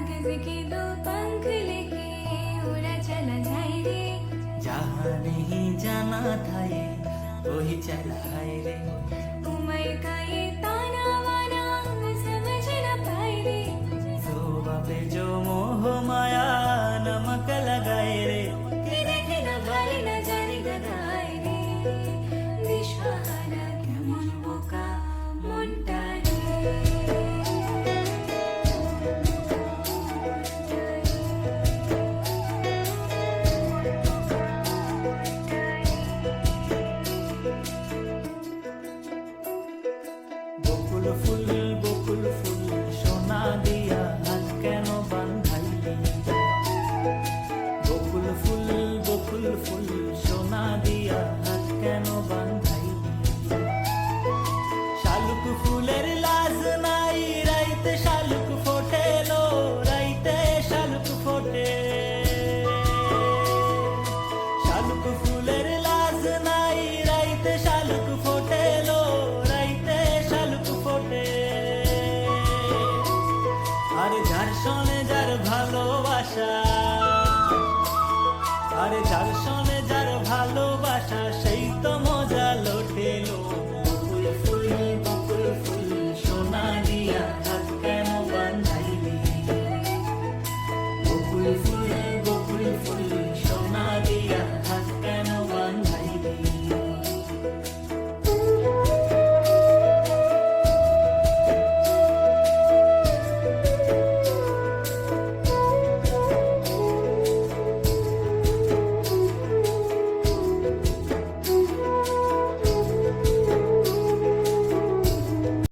किसी की दो पंख लेके उड़ा चला जाए रे। जहाँ नहीं जाना था ये वही चला है रे। उम्र का ये ताना वाना समझ न पाए रे। शोभा पे जो मोह माया नमक लगाए रे। कि देखे न भाले न जाने गदाए रे। दिशहारा केमन बोका মনটা রে। বকুল ফুল সোনা দিয়া হাত কেন বান্ধাইলি। বকুল ফুল সোনা দিয়া হাত কেন বান্ধাইলি। শালুক ফুলের লাজ নাই রাইতে শালুক ফোটে লো, রাইতে শালুক ফোটে। শালুক ফুলের লাজ নাই রাইতে শালুক ফোটে লো, রাইতে শালুক ফোটে। আর যার সনে যার ভালোবাসা, আর যার সনে যার ভালোবাসা